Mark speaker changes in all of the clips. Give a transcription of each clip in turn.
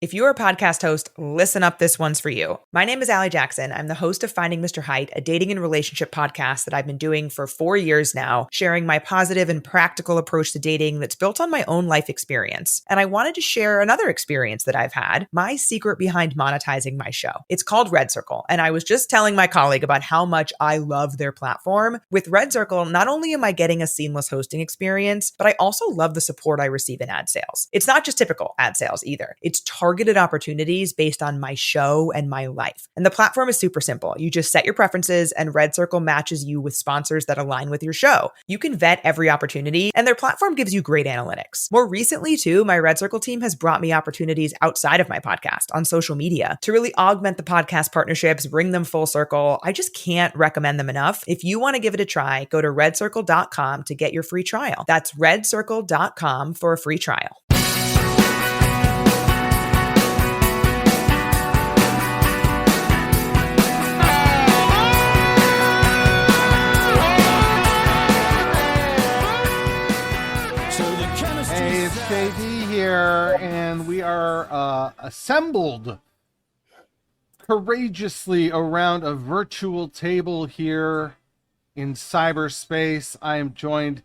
Speaker 1: If you're a podcast host, listen up, this one's for you. My name is Allie Jackson. I'm the host of Finding Mr. Height, a dating and relationship podcast that I've been doing for 4 years now, sharing my positive and practical approach to dating that's built on my own life experience. And I wanted to share another experience that I've had, my secret behind monetizing my show. It's called Red Circle, and I was just telling my colleague about how much I love their platform. With Red Circle, not only am I getting a seamless hosting experience, but I also love the support I receive in ad sales. It's not just typical ad sales either. It's targeted opportunities based on my show and my life. And the platform is super simple. You just set your preferences and Red Circle matches you with sponsors that align with your show. You can vet every opportunity and their platform gives you great analytics. More recently too, my Red Circle team has brought me opportunities outside of my podcast on social media to really augment the podcast partnerships, bring them full circle. I just can't recommend them enough. If you want to give it a try, go to redcircle.com to get your free trial. That's redcircle.com for a free trial.
Speaker 2: Hey, it's JD here, and we are assembled courageously around a virtual table here in cyberspace. I am joined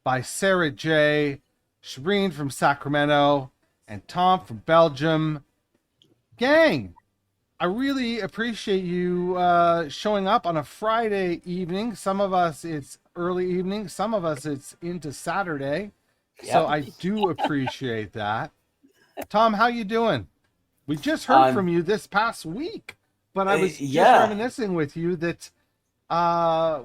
Speaker 2: by Sara J Shirene from Sacramento and Tom from Belgium. Gang, I really appreciate you showing up on a Friday evening. Some of us it's early evening, some of us it's into Saturday. Yep. So I do appreciate that. Tom, how you doing? We just heard from you this past week, but I was just reminiscing with you that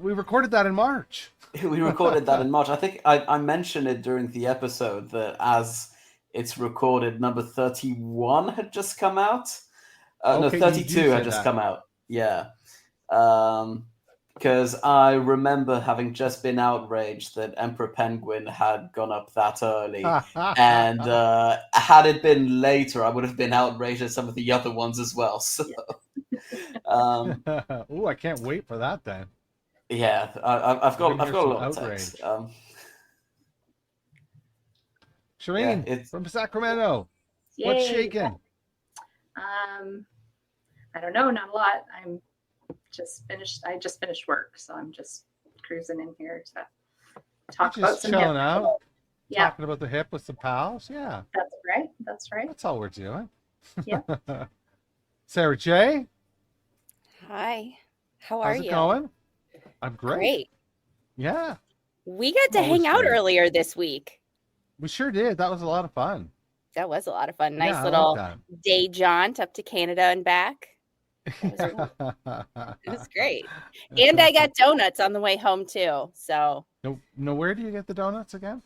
Speaker 2: we recorded that in March.
Speaker 3: We recorded that in March. I think I mentioned it during the episode that as it's recorded, number 31 had just come out. No, 32 had just come out. Yeah. Because I remember having just been outraged that Emperor Penguin had gone up that early. And had it been later, I would have been outraged at some of the other ones as well. So,
Speaker 2: I can't wait for that then.
Speaker 3: Yeah, I've got a lot of text.
Speaker 2: Shirene, from Sacramento. Yay. What's shaking?
Speaker 4: I don't know, not a lot. I just finished work, so I'm just cruising in here to talk about some
Speaker 2: chilling out. Yeah. Talking about the hip with some pals. Yeah.
Speaker 4: That's right.
Speaker 2: That's all we're doing.
Speaker 4: Yeah.
Speaker 2: Sara J.
Speaker 5: Hi. How are you?
Speaker 2: How's it going? I'm great. Yeah.
Speaker 5: We got to hang out earlier this week.
Speaker 2: We sure did. That was a lot of fun.
Speaker 5: That was a lot of fun. Nice little day jaunt up to Canada and back. It was great. And I got donuts on the way home too. So
Speaker 2: no, where do you get the donuts again?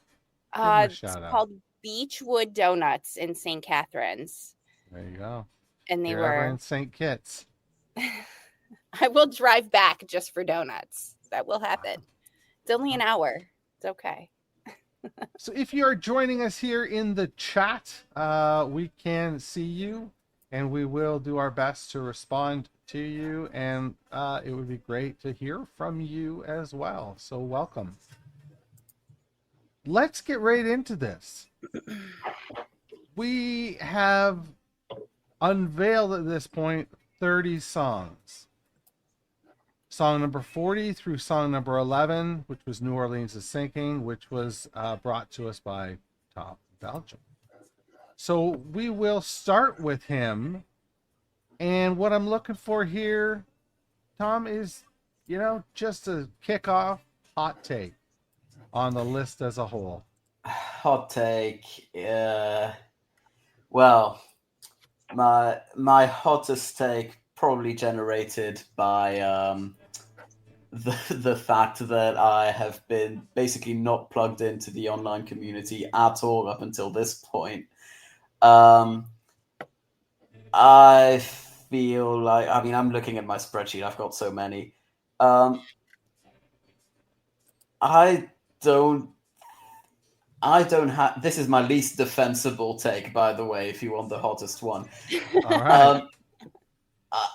Speaker 5: It's called Beechwood Donuts in St. Catharines.
Speaker 2: There you go.
Speaker 5: And they were
Speaker 2: in St. Kitts.
Speaker 5: I will drive back just for donuts. That will happen. It's only an hour. It's okay.
Speaker 2: So if you are joining us here in the chat, we can see you. And we will do our best to respond to you. And it would be great to hear from you as well. So welcome. Let's get right into this. We have unveiled at this point 30 songs. Song number 40 through song number 11, which was New Orleans is Sinking, which was brought to us by Tom Belgium. So we will start with him. And what I'm looking for here, Tom, is, just a kickoff hot take on the list as a whole.
Speaker 3: Hot take. Well, my hottest take probably generated by the fact that I have been basically not plugged into the online community at all up until this point. I feel like, I'm looking at my spreadsheet. I've got so many. I don't have, this is my least defensible take, by the way, if you want the hottest one.
Speaker 2: All right.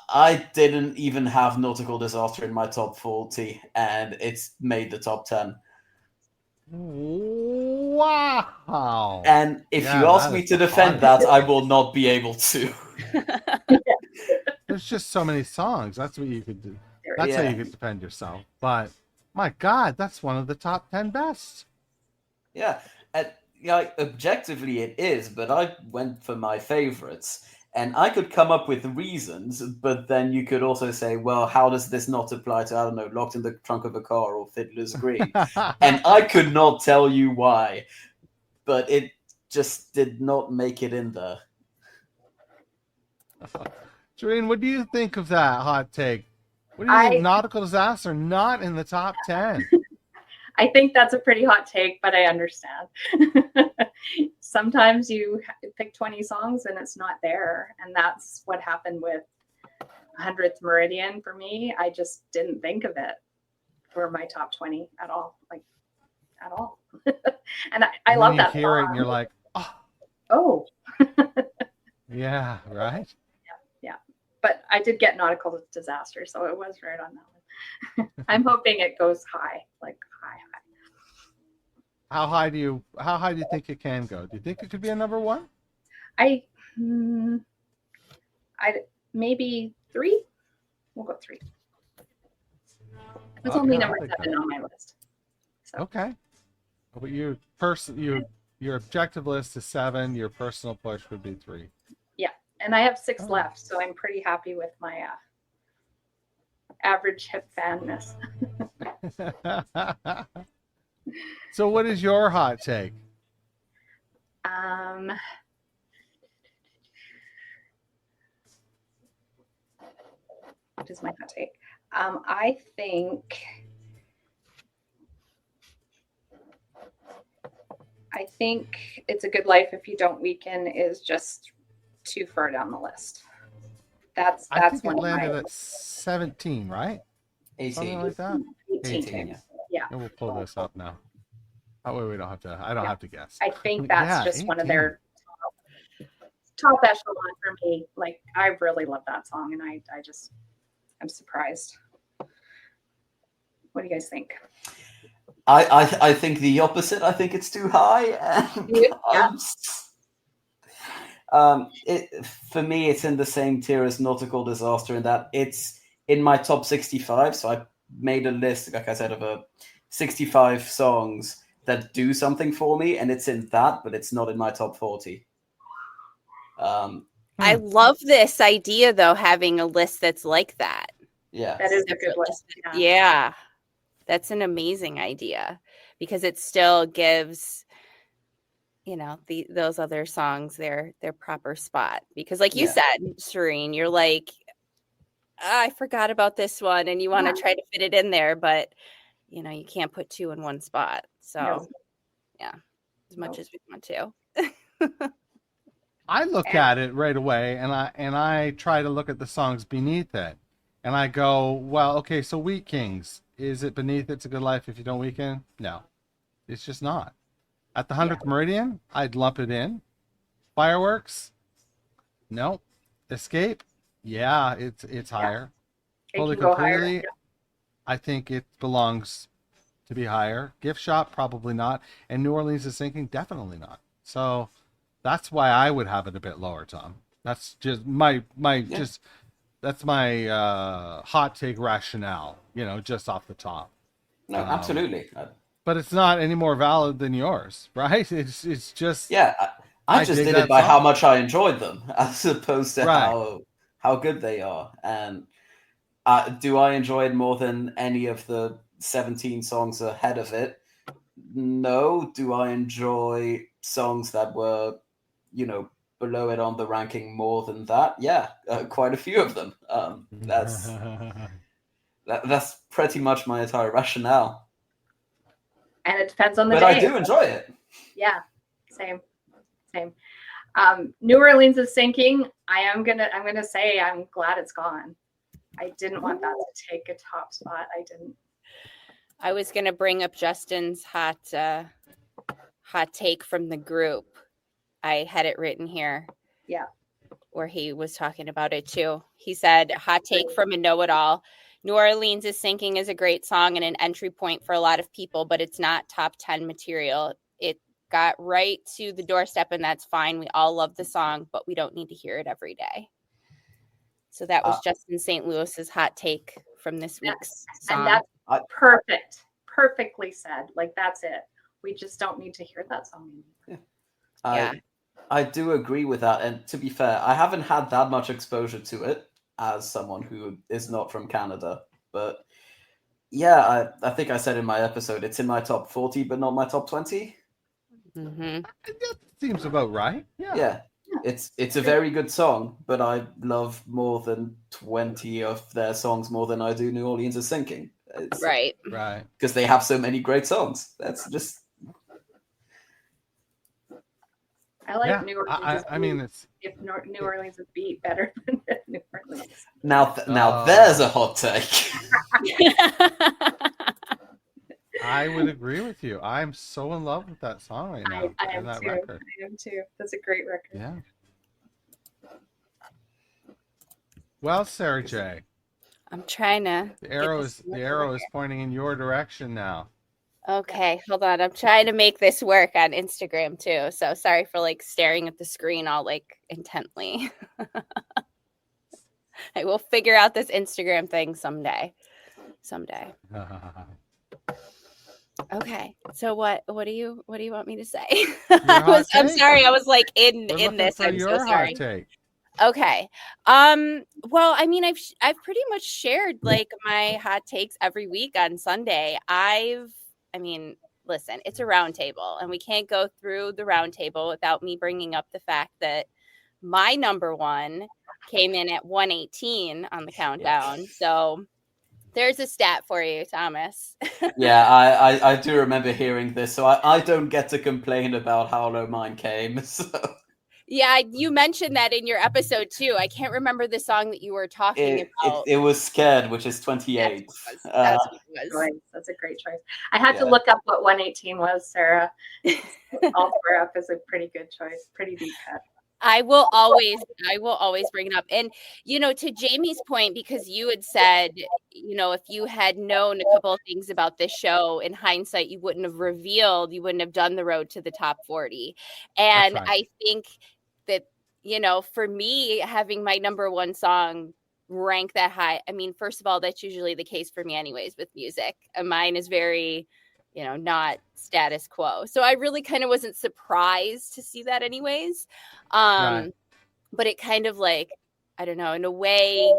Speaker 3: I didn't even have Nautical Disaster in my top 40, and it's made the top 10.
Speaker 2: Wow.
Speaker 3: And if you ask me to defend that, I will not be able to.
Speaker 2: There's just so many songs. That's what you could do. That's how you could defend yourself. But my God, that's one of the top 10 best.
Speaker 3: Yeah. And, objectively it is, but I went for my favorites. And I could come up with reasons, but then you could also say, well, how does this not apply to, I don't know, Locked in the Trunk of a Car or Fiddler's Green? And I could not tell you why, but it just did not make it in there.
Speaker 2: Shirene, what do you think of that hot take? What do you think? Nautical Disaster not in the top 10?
Speaker 4: I think that's a pretty hot take, but I understand. Sometimes you pick 20 songs and it's not there. And that's what happened with 100th Meridian for me. I just didn't think of it for my top 20 at all. Like, at all. And I love that.
Speaker 2: You hear it and you're like,
Speaker 4: oh.
Speaker 2: Yeah, right?
Speaker 4: Yeah. But I did get Nautical Disaster, so it was right on that one. I'm hoping it goes high, like high.
Speaker 2: How high do you think it can go? Do you think it could be a number one?
Speaker 4: I maybe 3. We'll go 3. It's only number 7 on my list. So.
Speaker 2: Okay. But your objective list is 7. Your personal push would be 3. Yeah,
Speaker 4: and I have 6 left, so I'm pretty happy with my average hip fanness.
Speaker 2: So what is your hot take?
Speaker 4: What is my hot take? I think It's a Good Life If You Don't Weaken is just too far down the list. That's
Speaker 2: I think
Speaker 4: one
Speaker 2: it landed
Speaker 4: of my
Speaker 2: at 17, right?
Speaker 3: 18.
Speaker 2: Something like that.
Speaker 4: 18. Yeah.
Speaker 2: And we'll pull this up now. That way we don't have to. I don't have to guess.
Speaker 4: I think that's just 18. One of their top echelon for me. Like, I really love that song, and I'm surprised. What do you guys think?
Speaker 3: I think the opposite. I think it's too high. For me, it's in the same tier as Nautical Disaster in that it's in my top 65. So I made a list, like I said, of 65 songs that do something for me, and it's in that, but it's not in my top 40.
Speaker 5: I love this idea, though, having a list that's like that.
Speaker 3: Yeah,
Speaker 4: that is a good list.
Speaker 5: Yeah, that's an amazing idea because it still gives, those other songs their proper spot. Because, like you said, Shirene, you're like, I forgot about this one, and you want to try to fit it in there, but you can't put 2 in one spot. So, as much as we want to.
Speaker 2: I look at it right away, and I try to look at the songs beneath it, and I go, well, okay, so Wheat Kings, is it beneath It's a Good Life If You Don't Weaken? No, it's just not. At the 100th Meridian, I'd lump it in. Fireworks, no. Escape, it's higher. Fully Completely, I think it belongs to be higher. Gift Shop, probably not. And New Orleans Is Sinking, definitely not. So that's why I would have it a bit lower, Tom. That's just that's my hot take rationale, just off the top.
Speaker 3: No, absolutely.
Speaker 2: But it's not any more valid than yours, right? It's just
Speaker 3: I just did it by how much I enjoyed them, as opposed to how good they are. And do I enjoy it more than any of the 17 songs ahead of it? No. Do I enjoy songs that were, below it on the ranking more than that? Yeah, quite a few of them. That's pretty much my entire rationale.
Speaker 4: And it depends on the
Speaker 3: day. But I do enjoy it.
Speaker 4: Yeah, same. New Orleans Is Sinking. I'm gonna say I'm glad it's gone. I didn't want that to take a top spot. I didn't.
Speaker 5: I was gonna bring up Justin's hot take from the group. I had it written here.
Speaker 4: Yeah.
Speaker 5: Where he was talking about it too. He said, hot take from a know-it-all. New Orleans Is Sinking is a great song and an entry point for a lot of people, but it's not top 10 material. It got right to the doorstep, and that's fine. We all love the song, but we don't need to hear it every day. So that was Justin St. Louis's hot take from this week's song.
Speaker 4: And that's perfectly said. Like, that's it. We just don't need to hear that song anymore.
Speaker 3: I do agree with that. And to be fair, I haven't had that much exposure to it as someone who is not from Canada. But yeah, I think I said in my episode, it's in my top 40, but not my top 20.
Speaker 5: Mm-hmm.
Speaker 2: That seems about right.
Speaker 3: Yeah. It's a very good song, but I love more than 20 of their songs more than I do New Orleans is Sinking.
Speaker 5: Right.
Speaker 3: Because they have so many great songs. That's just...
Speaker 4: I like New Orleans.
Speaker 2: I mean, it's
Speaker 4: if New Orleans is beat better than New Orleans.
Speaker 3: Now there's a hot take.
Speaker 2: I would agree with you. I'm so in love with that song right now.
Speaker 4: I am
Speaker 2: that
Speaker 4: too.
Speaker 2: record.
Speaker 4: I am too. That's a great record.
Speaker 2: Yeah. Well, Sara J,
Speaker 5: I'm trying to.
Speaker 2: the arrow is pointing in your direction now.
Speaker 5: Okay, hold on. I'm trying to make this work on Instagram too. So sorry for like staring at the screen all like intently. I will figure out this Instagram thing someday. Okay. So what do you want me to say? I'm sorry. I was like in this. I'm so sorry.
Speaker 2: Hot take.
Speaker 5: Okay. Well, I mean, I've pretty much shared like my hot takes every week on Sunday. I mean, listen, it's a round table, and we can't go through the round table without me bringing up the fact that my number one came in at 118 on the countdown. So there's a stat for you, Thomas.
Speaker 3: Yeah, I do remember hearing this, so I don't get to complain about how low mine came. So.
Speaker 5: Yeah, you mentioned that in your episode too. I can't remember the song that you were talking about.
Speaker 3: It was Scared, which is 28.
Speaker 5: That's what it was.
Speaker 4: That's a great choice. I had to look up what 118 was, Sarah. All four up is a pretty good choice. Pretty deep cut.
Speaker 5: I will always bring it up. And, to Jamie's point, because you had said, if you had known a couple of things about this show in hindsight, you wouldn't have done the road to the top 40. And right. I think that, for me, having my number one song rank that high, I mean, first of all, that's usually the case for me anyways with music. And mine is very, not status quo. So I really kind of wasn't surprised to see that anyways. Right. But it kind of like, I don't know, in a way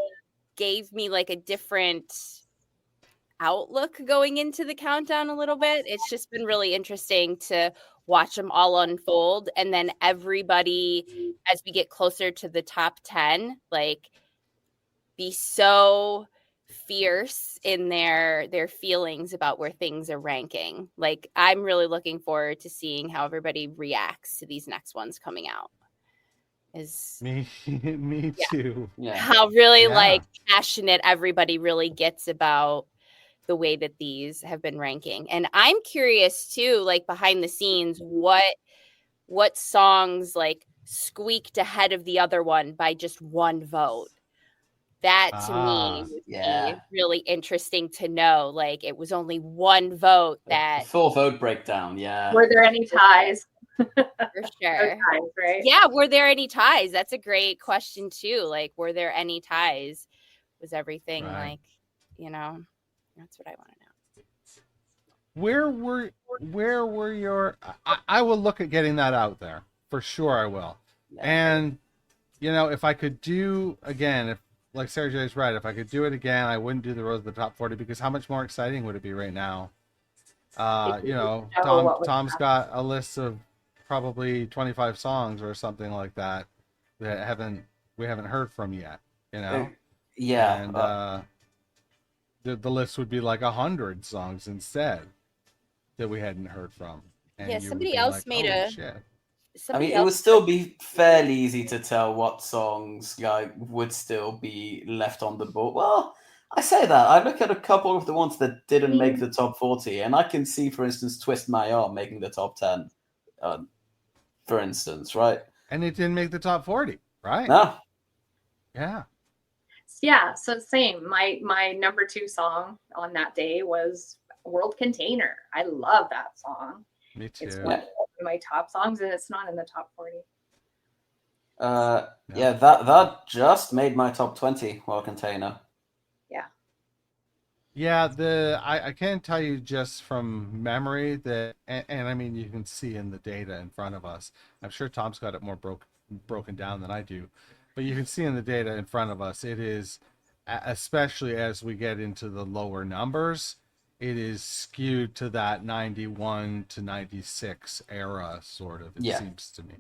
Speaker 5: gave me like a different outlook going into the countdown a little bit. It's just been really interesting to watch them all unfold. And then everybody, as we get closer to the top 10, like be so fierce in their feelings about where things are ranking. Like, I'm really looking forward to seeing how everybody reacts to these next ones coming out.
Speaker 2: Me too.
Speaker 5: Yeah. How really like passionate everybody really gets about the way that these have been ranking. And I'm curious too, like behind the scenes, what songs like squeaked ahead of the other one by just one vote. That to me would be really interesting to know. Like, it was only one vote that
Speaker 3: full vote breakdown. Yeah.
Speaker 4: Were there any ties?
Speaker 5: For sure.
Speaker 4: Ties, right?
Speaker 5: Yeah. Were there any ties? That's a great question too. Like, were there any ties? Was everything like, that's what I want to know.
Speaker 2: Where were your? I will look at getting that out there for sure. I will. Yeah. And if I could do again, like Sara J is right. If I could do it again, I wouldn't do the road to the top 40 because how much more exciting would it be right now? Tom's got a list of probably 25 songs or something like that we haven't heard from yet.
Speaker 3: Yeah.
Speaker 2: And the list would be like 100 songs instead that we hadn't heard from. And
Speaker 5: somebody else made
Speaker 3: it would still be fairly easy to tell what songs would still be left on the board. Well, I say that. I look at a couple of the ones that didn't make the top 40, and I can see, for instance, Twist My Arm making the top 10, for instance, right?
Speaker 2: And it didn't make the top 40, right?
Speaker 3: No.
Speaker 2: Yeah.
Speaker 4: Yeah, so same. My number 2 song on that day was World Container. I love that song.
Speaker 2: Me too.
Speaker 4: It's one of the my top songs, and it's not in the top 40.
Speaker 3: Yeah, that just made my top 20 while Container.
Speaker 2: Yeah, I can tell you just from memory that, and I mean, you can see in the data in front of us. I'm sure Tom's got it more broken down than I do, but you can see in the data in front of us, it is, especially as we get into the lower numbers, it is skewed to that 91 to 96 era, sort of, it seems to me.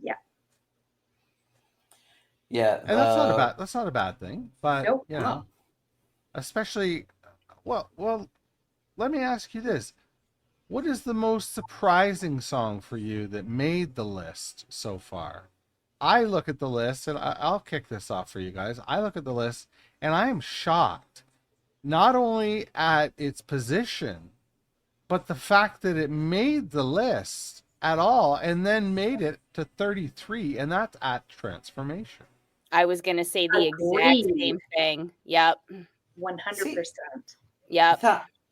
Speaker 3: Yeah,
Speaker 2: And that's not a bad thing, but
Speaker 4: Nope.
Speaker 2: you know, especially, well, let me ask you this. What is the most surprising song for you that made the list so far? I look at the list, and I'll kick this off for you guys. I look at the list, and I am shocked, not only at its position, but the fact that it made the list at all, and then made it to 33, and that's at Transformation.
Speaker 5: I was going to say the exact same thing. Yep.
Speaker 4: 100%.
Speaker 5: Yep.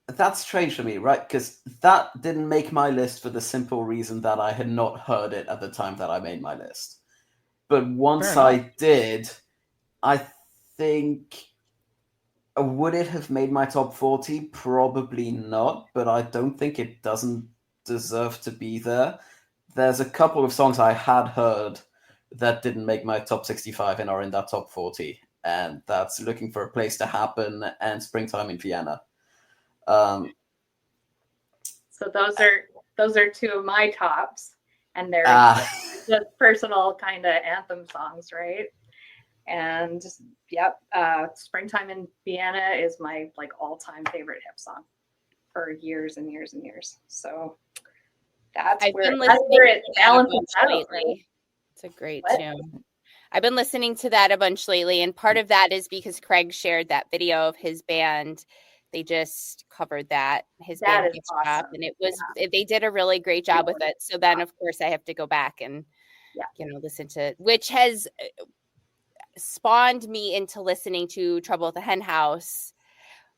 Speaker 3: That's strange for me, right? Because that didn't make my list for the simple reason that I had not heard it at the time that I made my list. But once I did, I think, would it have made my top 40? Probably not, but I don't think it doesn't deserve to be there. There's a couple of songs I had heard that didn't make my top 65 and are in that top 40. And that's Looking for a Place to Happen and Springtime in Vienna.
Speaker 4: So those are two of my tops, and they're just personal kind of anthem songs, right? And Springtime in Vienna is my all-time favorite hip song for years and years and years. So that's where it balances out lately.
Speaker 5: It's a great tune. I've been listening to that a bunch lately, and part of that is because Craig shared that video of his band. They just covered that. His band is awesome. And it was they did a really great job with it. So then, of course, I have to go back and listen to, which has spawned me into listening to Trouble at the Hen House,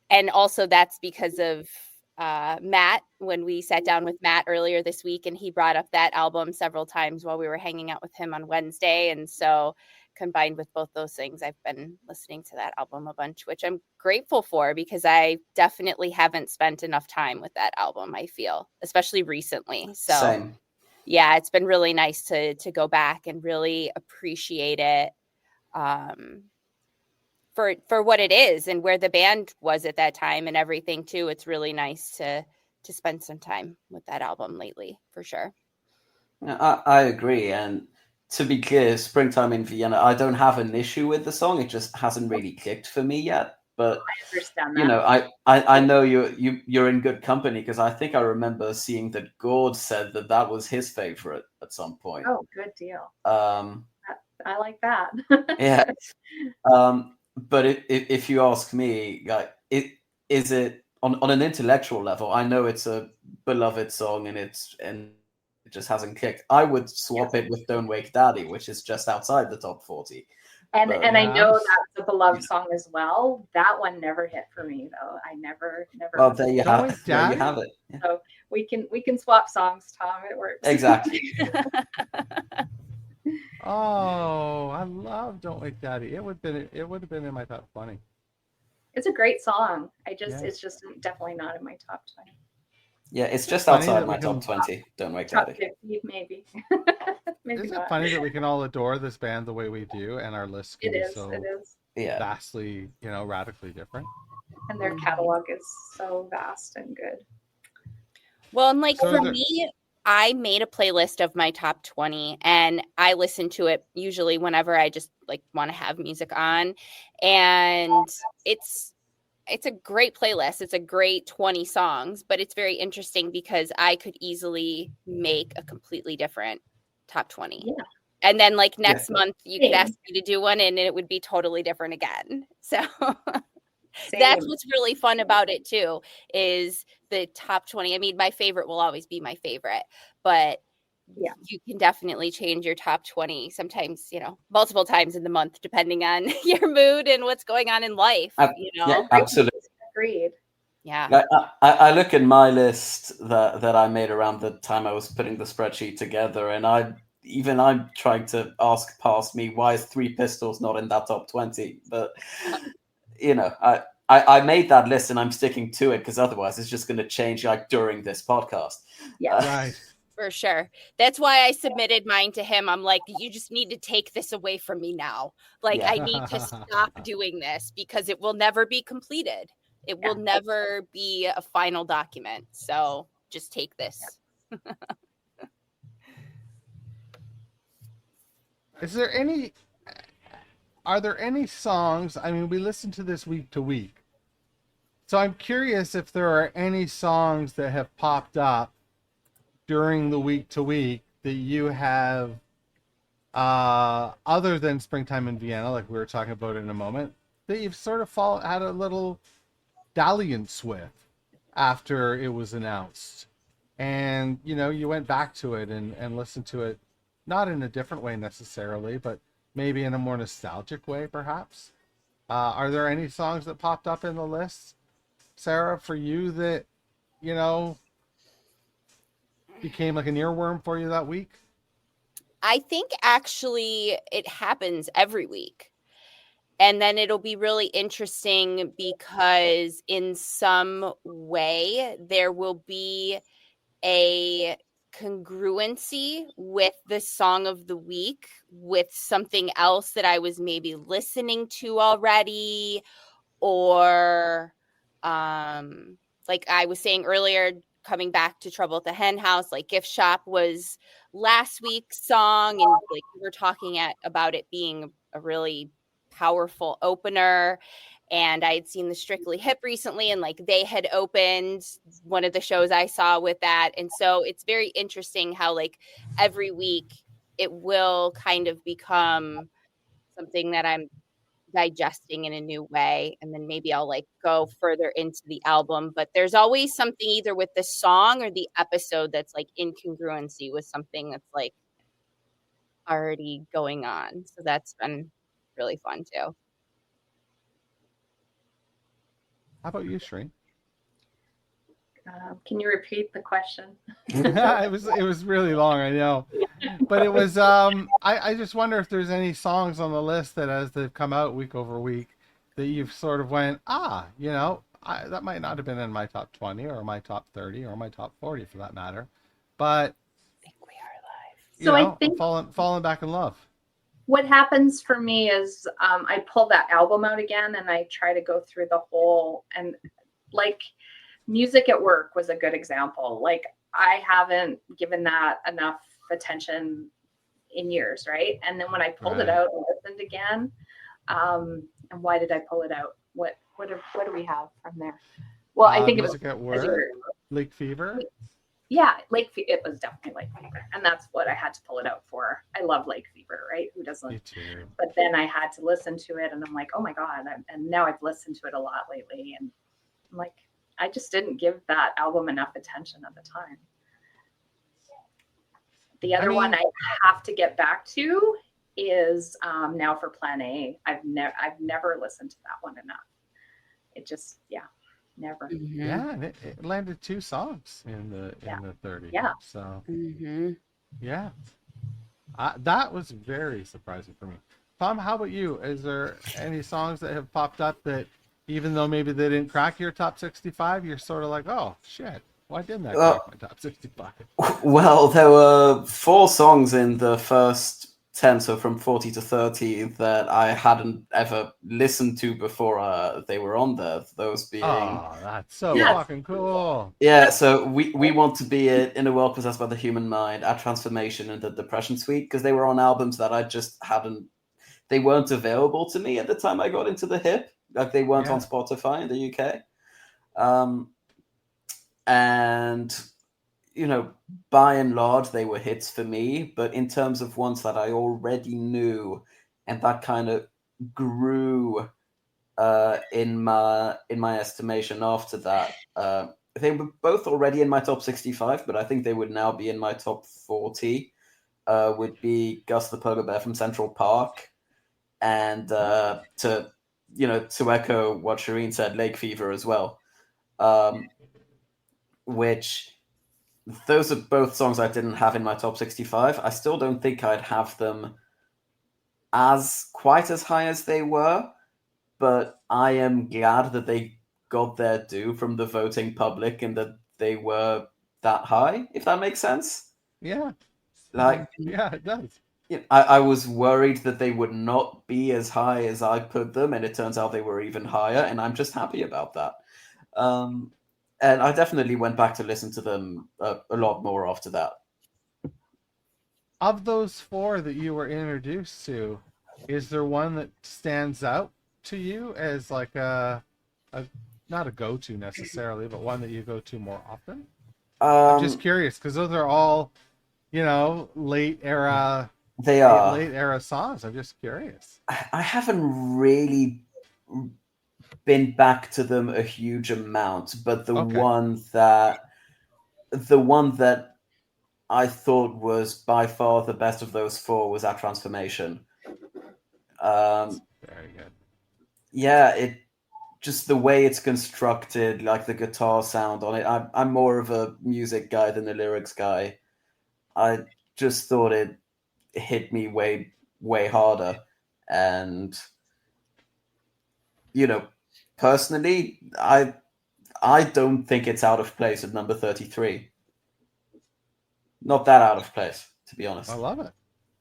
Speaker 5: and also that's because of Matt, when we sat down with Matt earlier this week, and he brought up that album several times while we were hanging out with him on Wednesday. And so combined with both those things, I've been listening to that album a bunch, which I'm grateful for, because I definitely haven't spent enough time with that album, I feel, especially recently. So
Speaker 3: Same.
Speaker 5: Yeah, it's been really nice to go back and really appreciate it for what it is and where the band was at that time and everything too. It's really nice to spend some time with that album lately, for sure.
Speaker 3: I agree. And to be clear, Springtime in Vienna, I don't have an issue with the song. It just hasn't really clicked for me yet. But
Speaker 4: I understand that.
Speaker 3: You know, I know you're in good company, because I think I remember seeing that Gord said that was his favorite at some point.
Speaker 4: Oh, good deal. I like that.
Speaker 3: Yeah. But if you ask me, is it on an intellectual level? I know it's a beloved song and it just hasn't clicked. I would swap it with Don't Wake Daddy, which is just outside the top 40.
Speaker 4: And I know that's a beloved song as well. That one never hit for me though. I never.
Speaker 3: Oh, there you have it. There you have it.
Speaker 4: Yeah. So we can swap songs, Tom. It works.
Speaker 3: Exactly.
Speaker 2: Oh, I love Don't Wake Daddy. It would have been in my top 20.
Speaker 4: It's a great song. It's just definitely not in my top 20.
Speaker 3: Yeah, it's just outside my top 20. Don't Wake Daddy.
Speaker 4: Top 50, maybe.
Speaker 2: Isn't it funny that we can all adore this band the way we do, and our lists can be so vastly, radically different?
Speaker 4: And their catalog is so vast and good.
Speaker 5: Well, and for me, I made a playlist of my top 20, and I listen to it usually whenever I just want to have music on. And it's a great playlist. It's a great 20 songs, but it's very interesting because I could easily make a completely different top 20. Yeah. And then next month you could ask me to do one and it would be totally different again. So that's what's really fun about it too, is the top 20. I mean, my favorite will always be my favorite, but you can definitely change your top 20 sometimes, multiple times in the month, depending on your mood and what's going on in life.
Speaker 3: Yeah, absolutely.
Speaker 4: Agreed.
Speaker 5: Yeah.
Speaker 3: I look at my list that I made around the time I was putting the spreadsheet together, and I'm trying to ask past me, why is Three Pistols not in that top 20? But I made that list and I'm sticking to it, because otherwise it's just going to change like during this podcast.
Speaker 4: Yeah.
Speaker 2: Right.
Speaker 5: For sure. That's why I submitted mine to him. I'm like, you just need to take this away from me now. Like,
Speaker 3: Yeah.
Speaker 5: I need to stop doing this because it will never be completed. It will never be a final document. So just take this.
Speaker 2: Are there any songs? I mean, we listen to this week to week. So I'm curious if there are any songs that have popped up during the week to week that you have, other than Springtime in Vienna, like we were talking about in a moment, that you've sort of had a little dalliance with after it was announced. And, you went back to it and listened to it, not in a different way necessarily, but maybe in a more nostalgic way, perhaps. Are there any songs that popped up in the list, Sarah, for you that, became like an earworm for you that week?
Speaker 5: I think actually it happens every week. And then it'll be really interesting because in some way there will be a congruency with the song of the week with something else that I was maybe listening to already, or like I was saying earlier, coming back to Trouble at the Hen House, like Gift Shop was last week's song, and like we were talking about it being a really powerful opener. And I had seen the Strictly Hip recently, and like they had opened one of the shows I saw with that. And so it's very interesting how like every week it will kind of become something that I'm digesting in a new way, and then maybe I'll like go further into the album. But there's always something either with the song or the episode that's like incongruency with something that's like already going on. So that's been really fun too.
Speaker 2: How about you, Shireen?
Speaker 4: Can you repeat the question?
Speaker 2: it was really long, I know, but it was I just wonder if there's any songs on the list that as they've come out week over week that you've sort of went, that might not have been in my top 20 or my top 30 or my top 40 for that matter, but
Speaker 5: I think we are live.
Speaker 4: I think
Speaker 2: falling back in love.
Speaker 4: What happens for me is I pull that album out again and I try to go through the whole, and like Music at Work was a good example. Like I haven't given that enough attention in years, right? And then when I pulled it out and listened again, and why did I pull it out? What do we have from there? Well, I think
Speaker 2: Music at Work, Lake Fever.
Speaker 4: Yeah, it was definitely Lake Fever, and that's what I had to pull it out for. I love Lake Fever, right? Who doesn't?
Speaker 2: Me too.
Speaker 4: But then I had to listen to it, and I'm like, oh my god! And now I've listened to it a lot lately, and I'm like, I just didn't give that album enough attention at the time. The other one I have to get back to is Now for Plan A. I've never listened to that one enough. It just, never.
Speaker 5: Mm-hmm.
Speaker 2: Yeah, and it landed 2 songs in the 30.
Speaker 4: Yeah.
Speaker 2: So
Speaker 5: mm-hmm.
Speaker 2: That was very surprising for me. Tom, how about you? Is there any songs that have popped up that, even though maybe they didn't crack your top 65, you're sort of like, oh shit, why didn't that crack my top 65?
Speaker 3: Well, there were 4 songs in the first 10, so from 40 to 30, that I hadn't ever listened to before they were on there. Those being...
Speaker 2: Oh, that's so fucking cool.
Speaker 3: Yeah, so we Want to Be in a World Possessed by the Human Mind, Our Transformation, and The Depression Suite, because they were on albums that I just hadn't... They weren't available to me at the time I got into the hip. Like, they weren't on Spotify in the UK. And... by and large, they were hits for me. But in terms of ones that I already knew and that kind of grew in my estimation after that, they were both already in my top 65, but I think they would now be in my top 40, would be Gus the Polar Bear from Central Park. And to echo what Shireen said, Lake Fever as well. which those are both songs I didn't have in my top 65. I still don't think I'd have them as quite as high as they were, but I am glad that they got their due from the voting public and that they were that high, if that makes sense.
Speaker 2: Yeah.
Speaker 3: Like,
Speaker 2: Yeah, it does.
Speaker 3: I was worried that they would not be as high as I put them, and it turns out they were even higher, and I'm just happy about that. And I definitely went back to listen to them a lot more after that.
Speaker 2: Of those four that you were introduced to, is there one that stands out to you as like a not a go-to necessarily, but one that you go to more often? I'm just curious because those are all, late era.
Speaker 3: They are
Speaker 2: late era songs. I'm just curious.
Speaker 3: I haven't really been back to them a huge amount, but the one that I thought was by far the best of those four was Our Transformation.
Speaker 2: Very good.
Speaker 3: Yeah, it just the way it's constructed, like the guitar sound on it. I'm more of a music guy than a lyrics guy. I just thought it hit me way harder, and personally, I don't think it's out of place at number 33. Not that out of place, to be honest.
Speaker 2: I love it.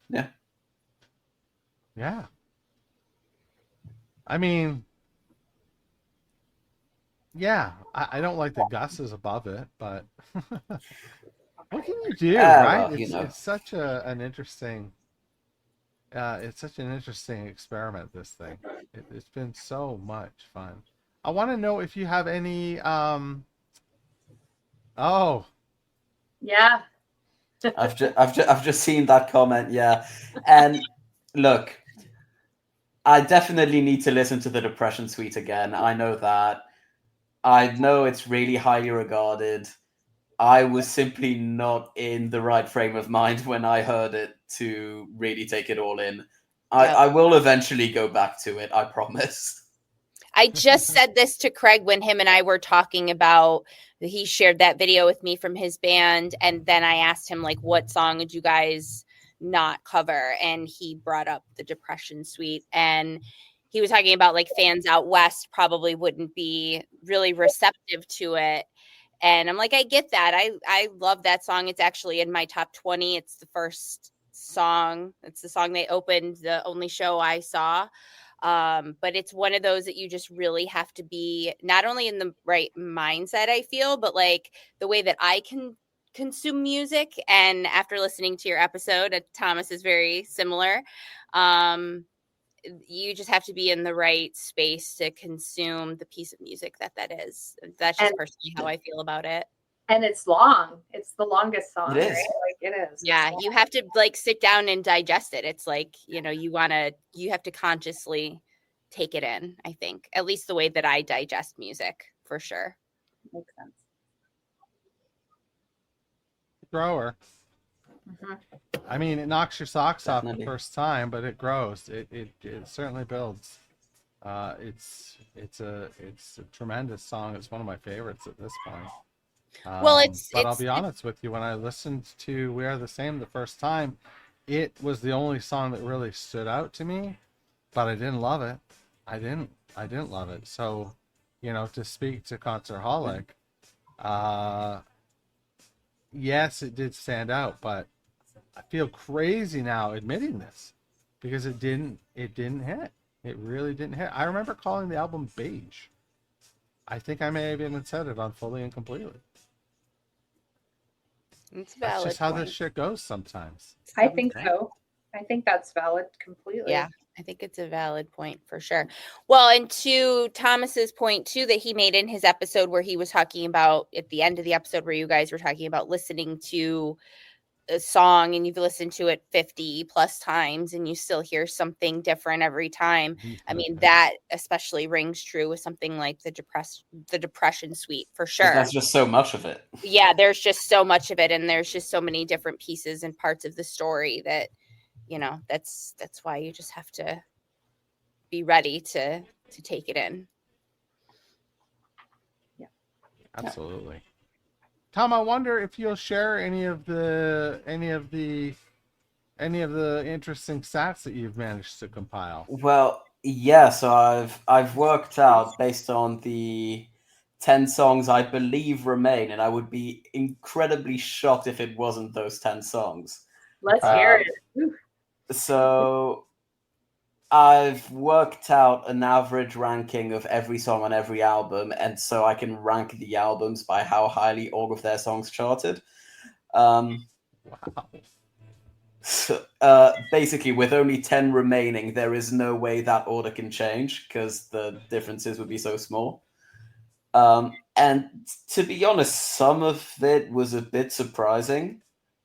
Speaker 3: Yeah.
Speaker 2: Yeah. I mean, yeah, I don't like the Gus is above it, but what can you do, right?
Speaker 3: Well,
Speaker 2: it's such an interesting it's such an interesting experiment, this thing. It's been so much fun. I want to know if you have any
Speaker 4: Yeah.
Speaker 3: I've just seen that comment, yeah. And look, I definitely need to listen to the Depression Suite again. I know that. I know it's really highly regarded. I was simply not in the right frame of mind when I heard it to really take it all in. I will eventually go back to it, I promise.
Speaker 5: I just said this to Craig when him and I were talking about, he shared that video with me from his band. And then I asked him, like, what song would you guys not cover? And he brought up the Depression Suite. And he was talking about, like, fans out west probably wouldn't be really receptive to it. And I'm like, I get that. I love that song. It's actually in my top 20. It's the first song. It's the song they opened the only show I saw. But it's one of those that you just really have to be not only in the right mindset, I feel, but like the way that I can consume music. And after listening to your episode, Thomas is very similar. You just have to be in the right space to consume the piece of music that is. That's just personally how I feel about it.
Speaker 4: And it's long. It's the longest song.
Speaker 3: It is.
Speaker 4: Right? Like it is.
Speaker 5: Yeah, you have to like sit down and digest it. It's like, you have to consciously take it in, I think. At least the way that I digest music, for sure.
Speaker 4: Makes sense.
Speaker 2: Grower.
Speaker 4: Mm-hmm.
Speaker 2: I mean, it knocks your socks
Speaker 3: Definitely.
Speaker 2: off the first time, but it grows. It certainly builds. It's a tremendous song. It's one of my favorites at this point. But I'll be honest with you. When I listened to "We Are the Same" the first time, it was the only song that really stood out to me. But I didn't love it. I didn't love it. So, to speak to Concertholic, yes, it did stand out, but I feel crazy now admitting this because it didn't hit. It really didn't hit. I remember calling the album beige. I think I may have even said it on Fully and Completely.
Speaker 5: It's valid.
Speaker 2: That's just how this shit goes sometimes.
Speaker 4: I think so. I think that's valid completely.
Speaker 5: Yeah, I think it's a valid point for sure. Well, and to Thomas's point too, that he made in his episode where he was talking about at the end of the episode where you guys were talking about listening to a song and you've listened to it 50 plus times and you still hear something different every time. I mean, that especially rings true with something like the Depression Suite for sure.
Speaker 3: That's just so much of it.
Speaker 5: Yeah, there's just so much of it, and there's just so many different pieces and parts of the story that, that's why you just have to be ready to take it in.
Speaker 4: Yeah.
Speaker 2: Absolutely. Tom, I wonder if you'll share any of the interesting stats that you've managed to compile.
Speaker 3: Well, yeah, so I've worked out based on the 10 songs I believe remain, and I would be incredibly shocked if it wasn't those 10 songs.
Speaker 4: Let's hear it. Whew.
Speaker 3: So I've worked out an average ranking of every song on every album, and so I can rank the albums by how highly all of their songs charted.
Speaker 2: Wow.
Speaker 3: So, basically, with only 10 remaining, there is no way that order can change because the differences would be so small. And to be honest, some of it was a bit surprising.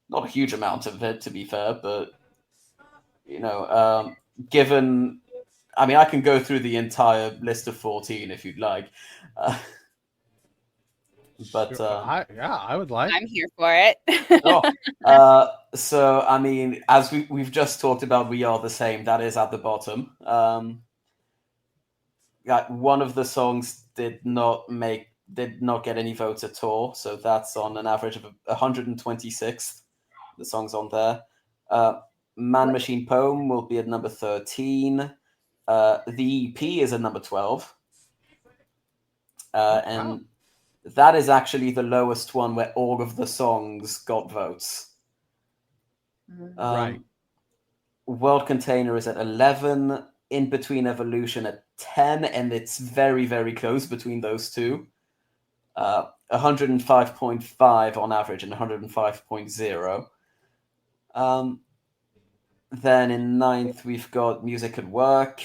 Speaker 3: Not a huge amount of it, to be fair, but given, I mean, I can go through the entire list of 14 if you'd like. But
Speaker 2: Sure. I would like.
Speaker 5: I'm here for it.
Speaker 3: So I mean, as we've just talked about, We Are the Same. That is at the bottom. One of the songs did not get any votes at all, so that's on an average of 126th. The song's on there. Man Machine Poem will be at number 13. The EP is at number 12. And that is actually the lowest one where all of the songs got votes.
Speaker 2: Right.
Speaker 3: World Container is at 11. In Between Evolution at 10, and it's very, very close between those two. 105.5 on average and 105.0. Then in 9th, we've got Music at Work.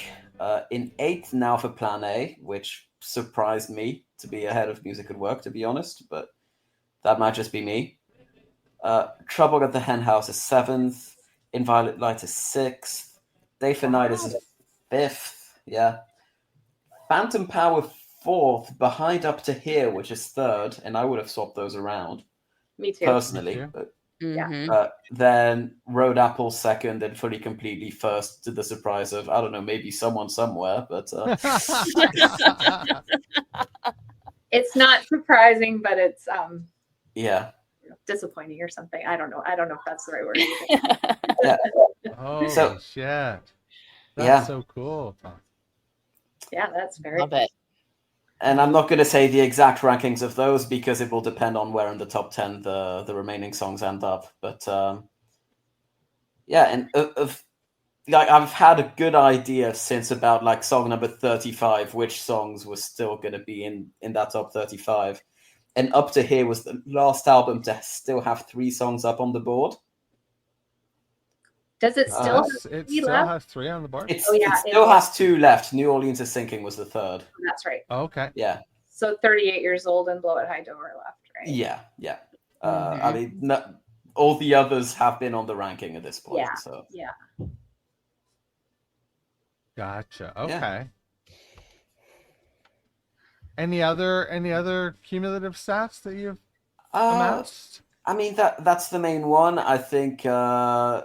Speaker 3: In 8th, Now for Plan A, which surprised me to be ahead of Music at Work, to be honest, but that might just be me. Trouble at the Hen House is 7th. In Violet Light is 6th. Day for Night is 5th. Yeah. Phantom Power 4th, behind Up to Here, which is 3rd, and I would have swapped those around.
Speaker 4: Me too.
Speaker 3: Personally.
Speaker 2: Me too.
Speaker 3: But,
Speaker 5: Mhm.
Speaker 3: then Road Apple 2nd, and Fully Completely 1st, to the surprise of, I don't know, maybe someone somewhere, but
Speaker 4: It's not surprising, but it's
Speaker 3: yeah.
Speaker 4: disappointing or something. I don't know if that's the right word.
Speaker 2: Oh,
Speaker 3: So-
Speaker 2: shit. That's
Speaker 3: Yeah.
Speaker 2: so cool, Tom.
Speaker 4: Yeah, that's very
Speaker 5: Love it.
Speaker 3: And I'm not going to say the exact rankings of those because it will depend on where in the top 10 the remaining songs end up. But yeah, and I've had a good idea since about like song number 35 which songs were still going to be in that top 35. And Up to Here was the last album to still have 3 songs up on the board.
Speaker 4: Does it still
Speaker 2: Yes, it
Speaker 4: three
Speaker 2: still
Speaker 4: left?
Speaker 2: has 3 on the board.
Speaker 3: It
Speaker 4: Oh, yeah,
Speaker 3: still
Speaker 4: it
Speaker 3: has 2 left. New Orleans is Sinking was the 3rd.
Speaker 4: That's right.
Speaker 2: Okay.
Speaker 3: Yeah.
Speaker 4: So 38 years old and Blow It High Dough are left, right?
Speaker 3: Yeah. I mean, all the others have been on the ranking at this point.
Speaker 4: Yeah.
Speaker 3: So
Speaker 4: Yeah.
Speaker 2: Gotcha. Okay. Any other cumulative stats that you've amassed?
Speaker 3: I mean, that's the main one. I think I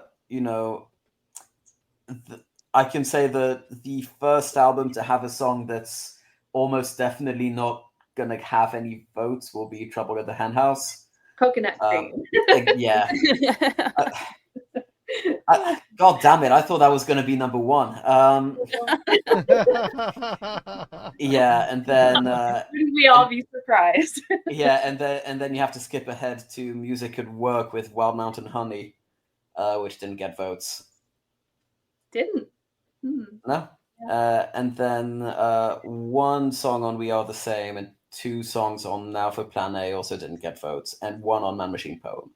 Speaker 3: can say that the first album to have a song that's almost definitely not gonna have any votes will be Trouble at the Hen House.
Speaker 4: Coconut cream.
Speaker 3: Yeah. God damn it! I thought that was gonna be number 1. Yeah, and then
Speaker 4: Wouldn't we all be surprised?
Speaker 3: yeah, and then you have to skip ahead to Music at Work with Wild Mountain Honey, which didn't get votes.
Speaker 4: Didn't.
Speaker 3: No. And then 1 song on We Are the Same and 2 songs on Now for Plan A also didn't get votes, and 1 on Man Machine Poem.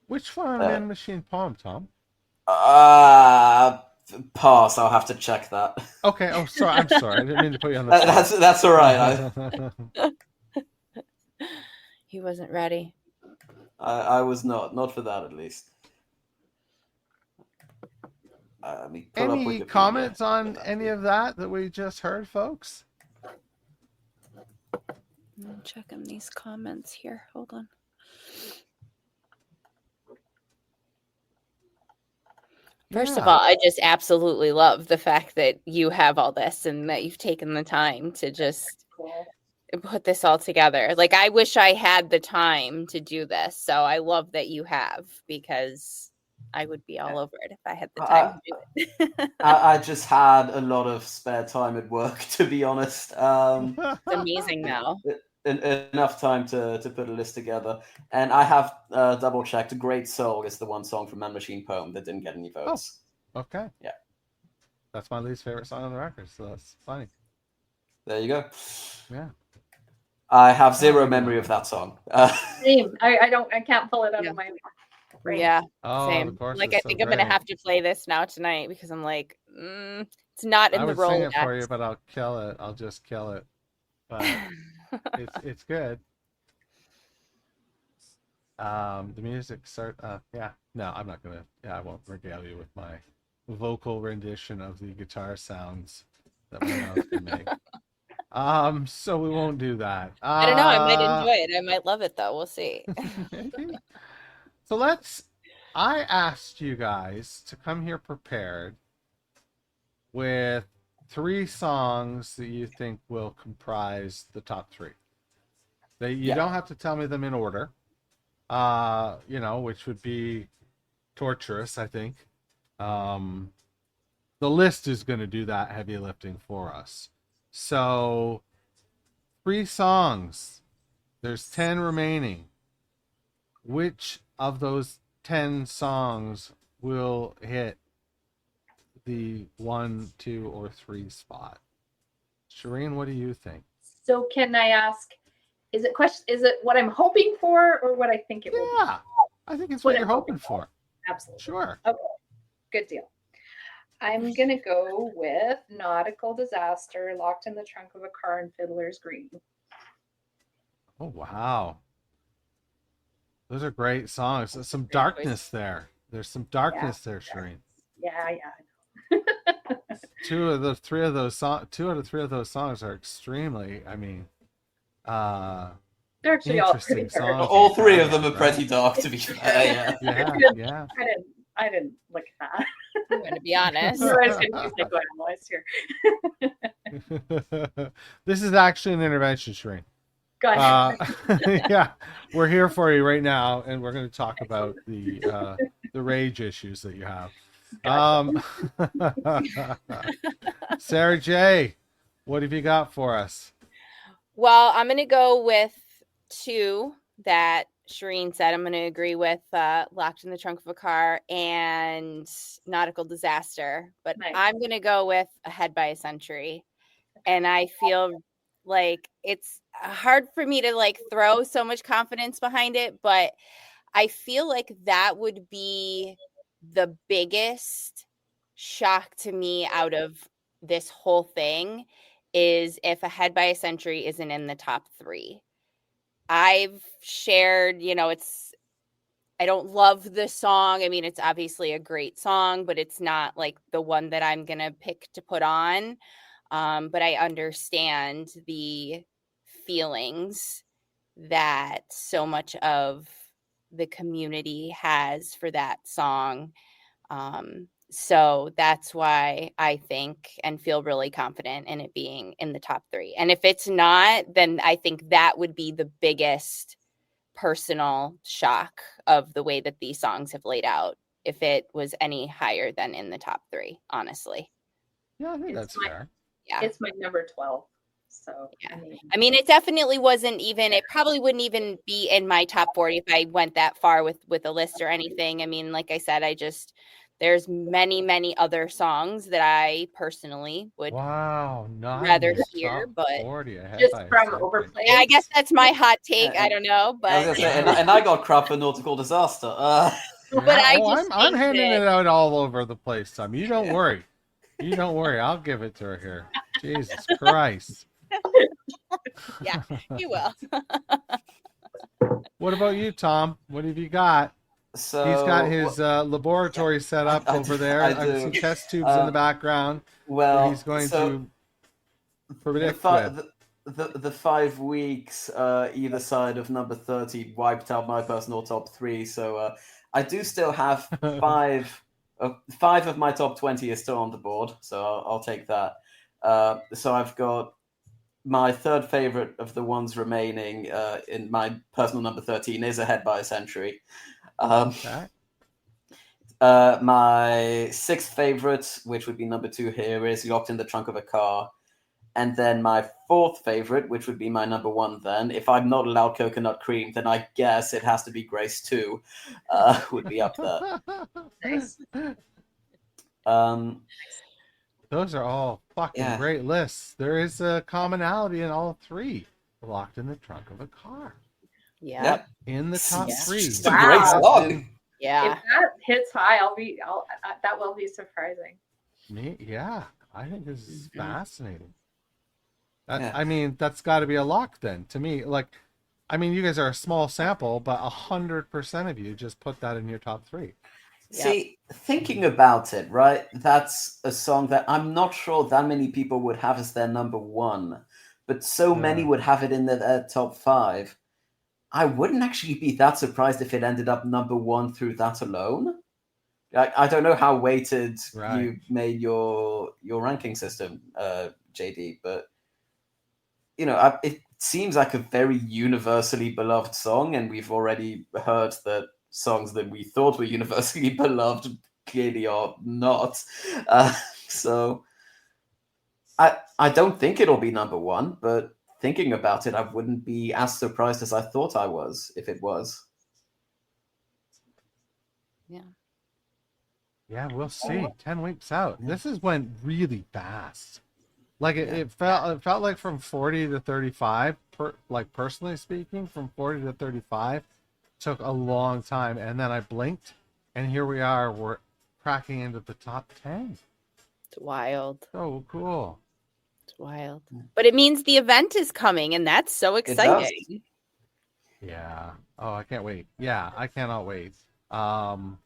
Speaker 2: Which one on Man Machine Poem, Tom?
Speaker 3: Pass. I'll have to check that.
Speaker 2: Okay. Oh, sorry. I'm sorry. I didn't mean to put you on the spot.
Speaker 3: That's all right.
Speaker 5: He wasn't ready.
Speaker 3: I was not for that at least.
Speaker 2: Any comments on any of that we just heard, folks?
Speaker 5: I'm checking these comments here. Hold on. First of all, I just absolutely love the fact that you have all this and that you've taken the time to just put this all together. Like, I wish I had the time to do this. So I love that you have, because I would be all over it if I had the time to do it.
Speaker 3: I just had a lot of spare time at work, to be honest.
Speaker 5: It's amazing now.
Speaker 3: Enough time to put a list together. And I have double checked. Great Soul is the one song from Man Machine Poem that didn't get any votes.
Speaker 2: Oh, okay.
Speaker 3: Yeah.
Speaker 2: That's my least favorite song on the record, so that's funny.
Speaker 3: There you go.
Speaker 2: Yeah.
Speaker 3: I have zero memory of that song.
Speaker 4: Same. I can't pull it out of my brain.
Speaker 5: Yeah.
Speaker 2: Oh,
Speaker 5: Same.
Speaker 2: the
Speaker 5: Like, I think I'm gonna have to play this now tonight, because I'm like, it's not in the role.
Speaker 2: I would sing it for you, but I'll kill it. I'll just kill it. But it's good. The music no, I'm not gonna. Yeah, I won't regale you with my vocal rendition of the guitar sounds that my mouth can make. So we won't do that.
Speaker 5: I don't know. I might enjoy it. I might love it, though. We'll see.
Speaker 2: So I asked you guys to come here prepared with 3 songs that you think will comprise the top 3. You don't have to tell me them in order, which would be torturous, I think. The list is going to do that heavy lifting for us. So 3 songs. There's 10 remaining. Which of those 10 songs will hit the 1, 2, or 3 spot? Shireen, what do you think?
Speaker 4: So can I ask, is it what I'm hoping for, or what I think it will be?
Speaker 2: Yeah, I think it's what you're hoping for.
Speaker 4: Absolutely.
Speaker 2: Sure.
Speaker 4: Okay, good deal. I'm going to go with Nautical Disaster, Locked in the Trunk of a Car, and Fiddler's Green.
Speaker 2: Oh, wow. Those are great songs. There's some darkness there. There's some darkness there, Shireen.
Speaker 4: Yeah.
Speaker 2: 2 out of 3 of those songs are extremely,
Speaker 4: they're actually all pretty
Speaker 2: songs.
Speaker 3: All 3 of them are pretty dark, to be fair.
Speaker 2: Yeah.
Speaker 4: I didn't look at that.
Speaker 5: I'm going to be honest.
Speaker 4: I was confused like what analyst here.
Speaker 2: This is actually an intervention, Shireen.
Speaker 4: Go ahead.
Speaker 2: Yeah, we're here for you right now, and we're going to talk about the rage issues that you have. Sara J, what have you got for us?
Speaker 5: Well, I'm going to go with 2 that Shireen said. I'm going to agree with Locked in the Trunk of a Car and Nautical Disaster. But nice. I'm going to go with Ahead by a Century. And I feel like it's hard for me to throw so much confidence behind it, but I feel like that would be the biggest shock to me out of this whole thing, is if Ahead by a Century isn't in the top 3. I've shared, I don't love the song. I mean, it's obviously a great song, but it's not like the one that I'm going to pick to put on. But I understand the feelings that so much of the community has for that song. So that's why I think and feel really confident in it being in the top 3. And if it's not, then I think that would be the biggest personal shock of the way that these songs have laid out, if it was any higher than in the top 3, honestly.
Speaker 2: Yeah, I think that's fair.
Speaker 5: Yeah.
Speaker 4: It's my number 12. So
Speaker 5: yeah. I mean, it definitely wasn't even, it probably wouldn't even be in my top 40 if I went that far with a list or anything. I mean, like I said, there's many other songs that I personally would rather hear, but
Speaker 4: just from overplay.
Speaker 5: Yeah, I guess that's my hot take. I don't know, but
Speaker 3: I was gonna say, and I got crap for Nautical Disaster.
Speaker 5: But
Speaker 2: I'm handing it out all over the place, Tom. You don't worry. You don't worry. I'll give it to her here. Jesus Christ.
Speaker 5: Yeah, you will.
Speaker 2: What about you, Tom? What have you got?
Speaker 3: So
Speaker 2: he's got his laboratory set up over there. I see test tubes in the background.
Speaker 3: Well,
Speaker 2: he's going to predict
Speaker 3: the 5 weeks either side of number 30 wiped out my personal top 3. So I do still have 5 of my top 20 is still on the board. So I'll take that. So I've got my third favorite of the ones remaining in my personal number 13 is Ahead by a Century.
Speaker 2: Okay.
Speaker 3: My sixth favorite, which would be number 2 here, is Locked in the Trunk of a Car. And then my fourth favorite, which would be my number 1 then, if I'm not allowed Coconut Cream, then I guess it has to be Grace 2, would be up there.
Speaker 4: Nice.
Speaker 2: Those are all fucking great lists. There is a commonality in all three. Locked in the Trunk of a Car.
Speaker 5: Yeah.
Speaker 3: Yep.
Speaker 2: In the top 3.
Speaker 3: It's a great song.
Speaker 5: Yeah.
Speaker 4: If that hits high, that will be surprising.
Speaker 2: Yeah, I think this is fascinating.
Speaker 3: Yeah.
Speaker 2: I mean, that's got to be a lock then to me. Like, I mean, you guys are a small sample, but 100% of you just put that in your top 3.
Speaker 3: See, thinking about it, right? That's a song that I'm not sure that many people would have as their number 1, but so many would have it in their top 5. I wouldn't actually be that surprised if it ended up number 1 through that alone. I don't know how weighted you made your ranking system, JD, but you know, it seems like a very universally beloved song, and we've already heard that songs that we thought were universally beloved clearly are not. So I don't think it'll be number 1, but thinking about it, I wouldn't be as surprised as I thought I was if it was.
Speaker 5: Yeah.
Speaker 2: Yeah, we'll see. 10 weeks out. This is went really fast. Like it felt like from 40 to 35, like personally speaking, from 40 to 35 took a long time, and then I blinked and here we are, we're cracking into the top 10.
Speaker 5: It's wild.
Speaker 2: So cool.
Speaker 5: It's wild. But it means the event is coming, and that's so exciting.
Speaker 2: Yeah. Oh, I can't wait. Yeah, I cannot wait. Well,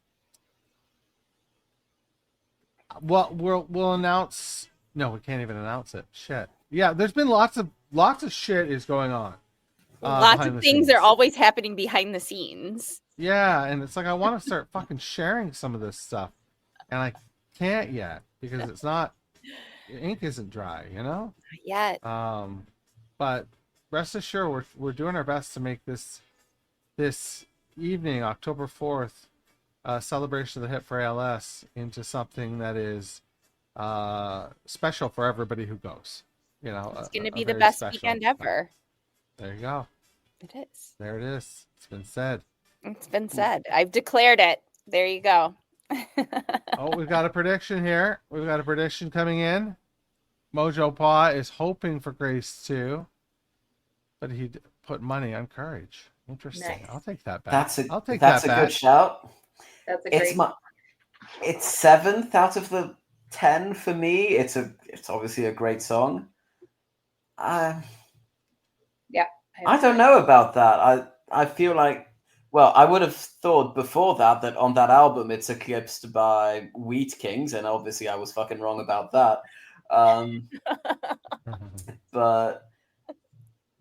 Speaker 2: we'll announce. No, we can't even announce it. Shit. Yeah, there's been lots of shit is going on.
Speaker 5: Lots of things are always happening behind the scenes.
Speaker 2: Yeah, and it's like I want to start fucking sharing some of this stuff, and I can't yet because it's not. Ink isn't dry, you know.
Speaker 5: Not yet.
Speaker 2: But rest assured, we're doing our best to make this evening, October 4th, celebration of the hip for ALS into something that is special for everybody who goes. You know,
Speaker 5: it's going to be the best weekend ever.
Speaker 2: There you go.
Speaker 5: It is.
Speaker 2: There it is. It's been said.
Speaker 5: It's been said. I've declared it. There you go.
Speaker 2: Oh, we've got a prediction here. We've got a prediction coming in. Mojo Paw is hoping for Grace 2, but he put money on Courage. Interesting. Nice. I'll take that back.
Speaker 3: That's a
Speaker 2: back.
Speaker 3: good shout.
Speaker 4: That's a great.
Speaker 3: It's 7th out of the 10 for me. It's obviously a great song.
Speaker 4: Yeah.
Speaker 3: I don't know about that. I feel like, well, I would have thought before that on that album it's eclipsed by Wheat Kings, and obviously I was fucking wrong about that. But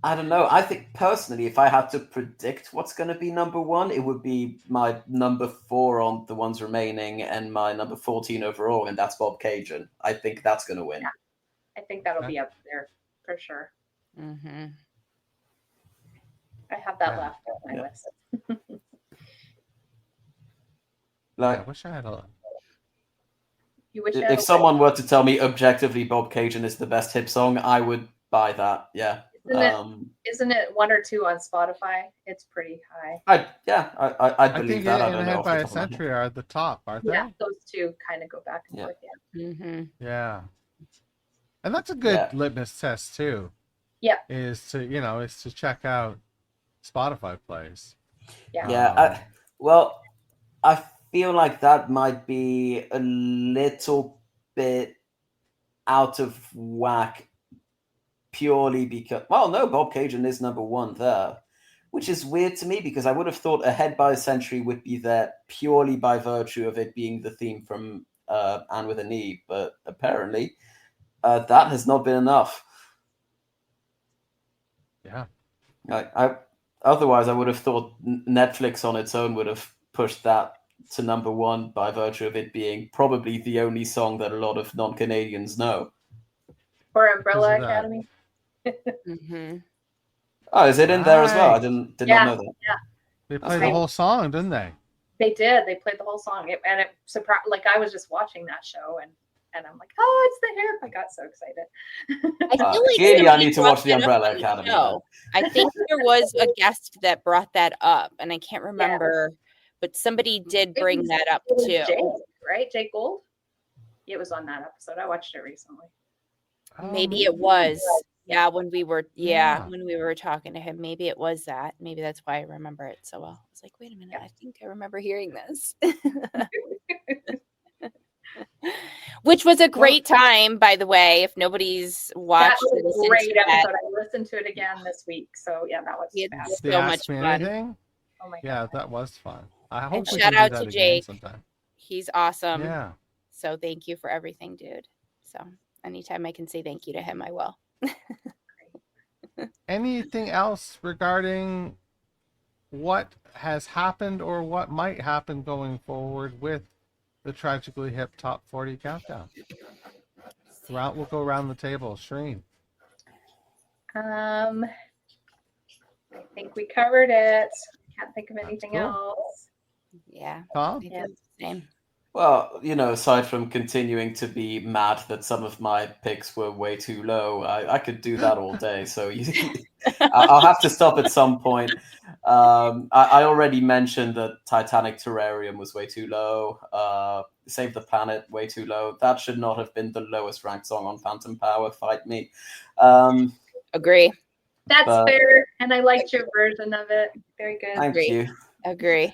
Speaker 3: I don't know. I think personally, if I had to predict what's going to be number 1, it would be my number 4 on the ones remaining and my number 14 overall, and that's Bob Cajun. I think that's going to win.
Speaker 4: Yeah. I think that'll be up there for sure.
Speaker 5: Mm-hmm.
Speaker 4: I have that left on my list.
Speaker 2: I wish I had a.
Speaker 3: If someone were to tell me objectively Bob Cajun is the best hip song, I would buy that. Yeah.
Speaker 4: Isn't it 1 or 2 on Spotify? It's pretty high.
Speaker 3: I believe that.
Speaker 2: I think Ahead by a Century are at the top, aren't they?
Speaker 4: Yeah, those two kind of go back and forth. Yeah.
Speaker 5: Mm-hmm.
Speaker 2: Yeah. And that's a good litmus test too.
Speaker 4: Yeah.
Speaker 2: Is to check out Spotify plays.
Speaker 4: Yeah.
Speaker 3: Yeah. I feel like that might be a little bit out of whack purely because, well, no, Bob Cajun is number 1 there, which is weird to me because I would have thought Ahead by a Century would be there purely by virtue of it being the theme from Anne with an E, but apparently that has not been enough.
Speaker 2: Yeah.
Speaker 3: Otherwise, I would have thought Netflix on its own would have pushed that to number 1 by virtue of it being probably the only song that a lot of non-Canadians know.
Speaker 4: Or Umbrella Academy.
Speaker 5: Mm-hmm.
Speaker 3: Oh, is it in there as well? I
Speaker 2: Right.
Speaker 3: did not know that.
Speaker 4: Yeah,
Speaker 2: They
Speaker 3: That's
Speaker 2: played the
Speaker 3: cool.
Speaker 2: whole song, didn't they?
Speaker 4: they did. They played the whole song, and it surprised. Like I was just watching that show, and I'm like, oh, it's the hip! I got so excited.
Speaker 5: I feel like
Speaker 3: Clearly, I
Speaker 5: somebody
Speaker 3: need to
Speaker 5: brought
Speaker 3: watch the
Speaker 5: that up
Speaker 3: Umbrella
Speaker 5: on the
Speaker 3: Academy.
Speaker 5: show. I think there was a guest that brought that up, and I can't remember, but somebody did bring that up
Speaker 4: It was
Speaker 5: too.
Speaker 4: Jake, right? Jake Gold. It was on that episode. I watched it recently.
Speaker 5: Maybe it was. Yeah, when we were
Speaker 2: Yeah.
Speaker 5: when we were talking to him, maybe it was that. Maybe that's why I remember it so well. I was like, wait a minute, I think I remember hearing this. Which was a great time, by the way. If nobody's watched,
Speaker 4: that was a great episode. I listened to it again this week. So yeah, that was fast.
Speaker 2: The
Speaker 5: so
Speaker 2: Ask
Speaker 5: much
Speaker 2: Me
Speaker 5: fun.
Speaker 2: Anything?
Speaker 4: Oh my god.
Speaker 2: Yeah, that was fun. I hope
Speaker 5: And
Speaker 2: we
Speaker 5: shout
Speaker 2: can
Speaker 5: out
Speaker 2: do that
Speaker 5: to
Speaker 2: again
Speaker 5: Jake.
Speaker 2: sometime.
Speaker 5: He's awesome.
Speaker 2: Yeah.
Speaker 5: So thank you for everything, dude. So anytime I can say thank you to him, I will.
Speaker 2: Anything else regarding what has happened or what might happen going forward with the Tragically Hip Top 40 Countdown? We'll go around the table. Shireen.
Speaker 4: I think we covered it. Can't think of anything
Speaker 2: cool.
Speaker 4: else.
Speaker 5: Yeah.
Speaker 2: Tom?
Speaker 5: Yeah. Same.
Speaker 3: Well, aside from continuing to be mad that some of my picks were way too low, I could do that all day. So I'll have to stop at some point. I already mentioned that Titanic Terrarium was way too low. Save the Planet, way too low. That should not have been the lowest ranked song on Phantom Power. Fight me.
Speaker 5: Agree.
Speaker 4: That's fair. And I liked your version of it. Very good.
Speaker 3: Thank you.
Speaker 5: Agree.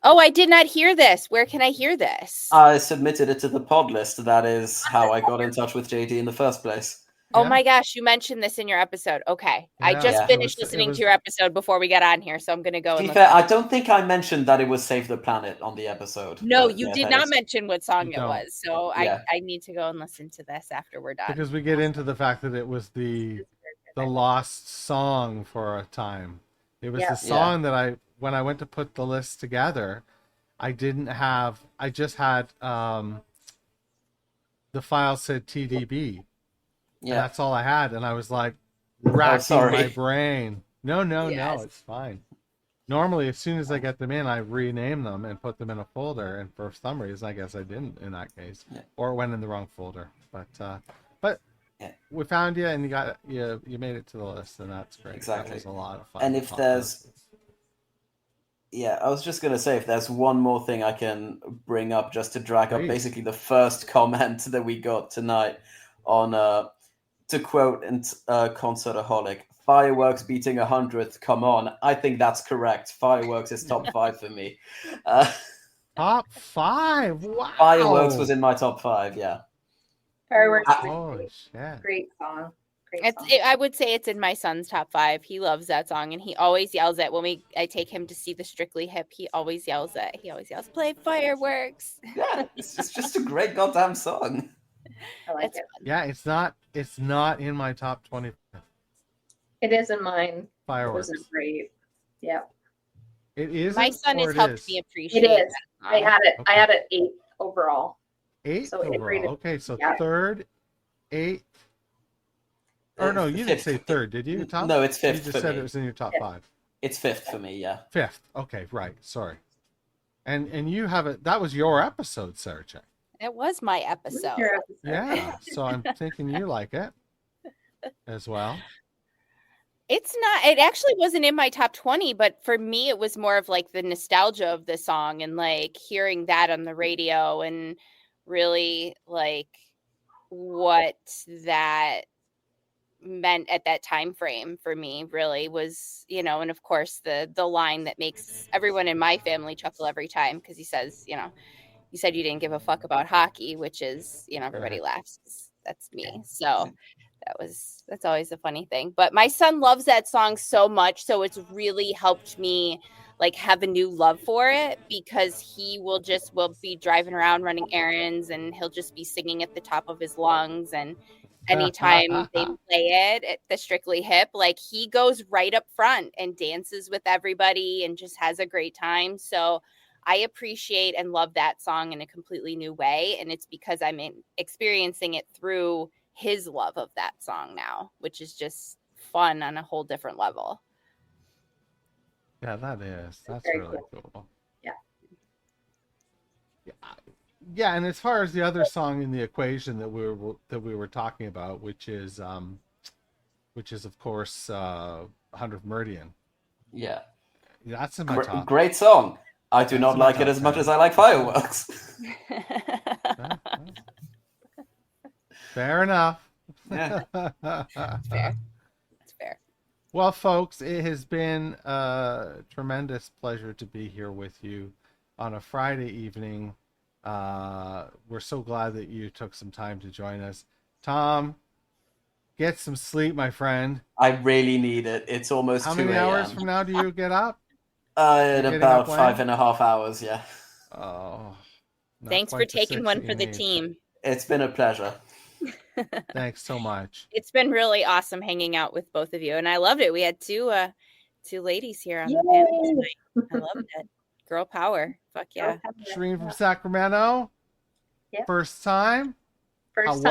Speaker 3: Oh,
Speaker 5: I did not hear this. Where can I hear this?
Speaker 3: I submitted it to the pod list. That is how I got in touch with JD in the first place.
Speaker 5: Oh my gosh, you mentioned this in your episode. Okay.
Speaker 2: Yeah,
Speaker 5: I just finished listening to your episode before we got on here, so I'm going to go.
Speaker 3: To be fair, I don't think I mentioned that it was Save the Planet on the episode.
Speaker 5: No, you did not mention what song it was. So
Speaker 3: Yeah.
Speaker 5: I need to go and listen to this after we're done.
Speaker 2: Because we get into the fact that it was the lost song for a time. It was the song that when I went to put the list together, I just had the file said TDB. Yeah. That's all I had. And I was like racking my brain. No, it's fine. Normally, as soon as I get them in, I rename them and put them in a folder. And for some reason, I guess I didn't in that case, or it went in the wrong folder. But we found you, and you made it to the list, and that's great.
Speaker 3: Exactly.
Speaker 2: That was a lot of fun.
Speaker 3: And if there's, I was just gonna say, if there's one more thing I can bring up just to drag up, basically the first comment that we got tonight on, to quote Concertaholic, "Fireworks beating 100th, come on." I think that's correct. Fireworks is top 5 for me.
Speaker 2: Top 5? Wow.
Speaker 3: Fireworks was in my top 5, yeah.
Speaker 4: Fireworks.
Speaker 2: Holy shit.
Speaker 4: Great song.
Speaker 5: I would say it's in my son's top 5. He loves that song, and he always yells it when I take him to see the Strictly Hip. He always yells it. He always yells, "Play Fireworks."
Speaker 3: Yeah, it's just a great goddamn song.
Speaker 4: I like it.
Speaker 2: Yeah, it's not in my top 20.
Speaker 4: It is in mine.
Speaker 2: Fireworks.
Speaker 4: It wasn't great. Yeah.
Speaker 2: It is.
Speaker 5: My son has helped me appreciate
Speaker 4: it. Is. I had it.
Speaker 2: Okay.
Speaker 4: I had it 8 overall.
Speaker 2: 8
Speaker 4: so
Speaker 2: overall. Okay, so 3rd, 8th. Or no, you didn't say 3rd, did you, Tom?
Speaker 3: No, it's 5th.
Speaker 2: You just said it was in your top 5.
Speaker 3: It's 5th for me, yeah.
Speaker 2: 5th. Okay, right. Sorry. And you have it. That was your episode, Sara J.
Speaker 5: It was my episode.
Speaker 2: Yeah. So I'm thinking you like it as well.
Speaker 5: It's not. It actually wasn't in my top 20, but for me, it was more of like the nostalgia of the song and like hearing that on the radio and really like what that meant at that time frame for me really was, and of course the line that makes everyone in my family chuckle every time, because he says, you said you didn't give a fuck about hockey, which is, everybody laughs. That's me. So that's always a funny thing. But my son loves that song so much, so it's really helped me like have a new love for it, because he will be driving around running errands and he'll just be singing at the top of his lungs. And anytime they play it at the Strictly Hip, like he goes right up front and dances with everybody and just has a great time. So I appreciate and love that song in a completely new way. And it's because I'm experiencing it through his love of that song now, which is just fun on a whole different level.
Speaker 2: Yeah, that's
Speaker 4: very
Speaker 2: really cool.
Speaker 4: Yeah.
Speaker 2: Yeah, and as far as the other song in the equation that we were talking about, which is of course 100th Meridian.
Speaker 3: Yeah.
Speaker 2: That's in my top.
Speaker 3: Great song. I do not like it as much as I like fireworks.
Speaker 2: Fair enough.
Speaker 3: Yeah.
Speaker 5: It's fair. It's fair.
Speaker 2: Well, folks, it has been a tremendous pleasure to be here with you on a Friday evening. We're so glad that you took some time to join us. Tom, get some sleep, my friend.
Speaker 3: I really need it. It's almost 2 a.m.
Speaker 2: How many hours from now do you get up?
Speaker 3: In about 5.5 hours, yeah.
Speaker 2: Oh.
Speaker 5: Thanks for taking one for the team.
Speaker 3: It's been a pleasure.
Speaker 2: Thanks so much.
Speaker 5: It's been really awesome hanging out with both of you, and I loved it. We had two ladies here on the panel tonight. I loved it. Girl power. Fuck yeah.
Speaker 2: Shirene from Sacramento.
Speaker 4: Yeah.
Speaker 2: First time
Speaker 4: First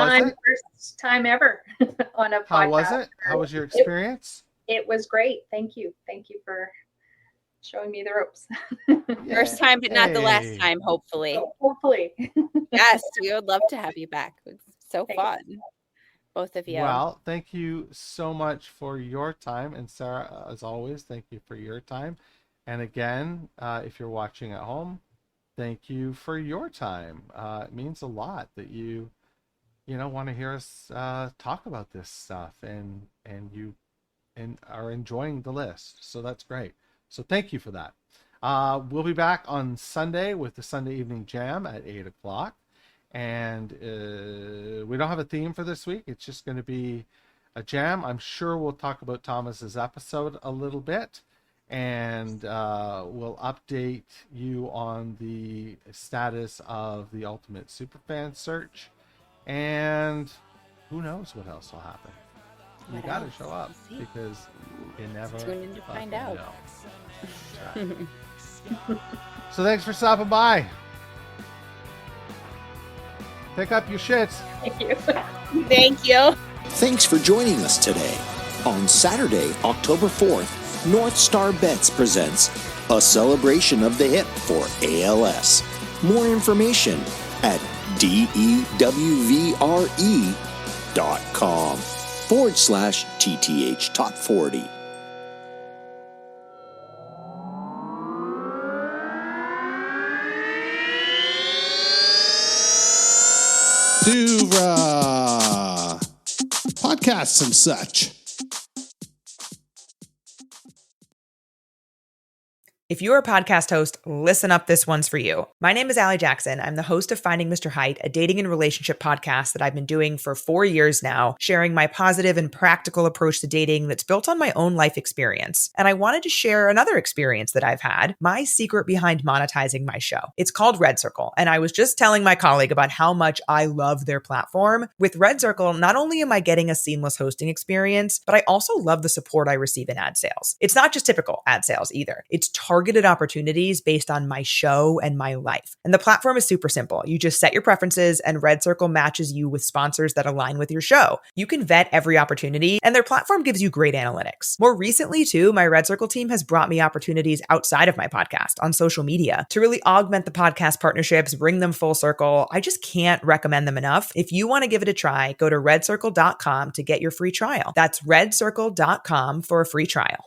Speaker 4: time ever on a podcast.
Speaker 2: How was it? How was your experience?
Speaker 4: It was great. Thank you for showing me the ropes.
Speaker 5: First time, but not the last time, hopefully.
Speaker 4: Hopefully.
Speaker 5: Yes, we would love to have you back. It was so fun. Both of you.
Speaker 2: Well, thank you so much for your time. And Sarah, as always, thank you for your time. And again, if you're watching at home, thank you for your time. It means a lot that you want to hear us talk about this stuff, and you are enjoying the list. So that's great. So thank you for that. We'll be back on Sunday with the Sunday Evening Jam at 8 o'clock. And we don't have a theme for this week. It's just going to be a jam. I'm sure we'll talk about Thomas's episode a little bit. And we'll update you on the status of the Ultimate Superfan search. And who knows what else will happen. You got to show up because you never
Speaker 5: tune in to find out.
Speaker 2: Right. So thanks for stopping by. Pick up your shits.
Speaker 4: Thank you.
Speaker 5: Thank you.
Speaker 6: Thanks for joining us today. On Saturday, October 4th, North Star Bets presents a celebration of the hip for ALS. More information at dewvre.com/TTHTop40.
Speaker 7: Podcasts and such.
Speaker 1: If you're a podcast host, listen up, this one's for you. My name is Allie Jackson. I'm the host of Finding Mr. Height, a dating and relationship podcast that I've been doing for 4 years now, sharing my positive and practical approach to dating that's built on my own life experience. And I wanted to share another experience that I've had, my secret behind monetizing my show. It's called Red Circle, and I was just telling my colleague about how much I love their platform. With Red Circle, not only am I getting a seamless hosting experience, but I also love the support I receive in ad sales. It's not just typical ad sales either. It's targeted opportunities based on my show and my life. And the platform is super simple. You just set your preferences and Red Circle matches you with sponsors that align with your show. You can vet every opportunity and their platform gives you great analytics. More recently too, my Red Circle team has brought me opportunities outside of my podcast on social media to really augment the podcast partnerships, bring them full circle. I just can't recommend them enough. If you want to give it a try, go to redcircle.com to get your free trial. That's redcircle.com for a free trial.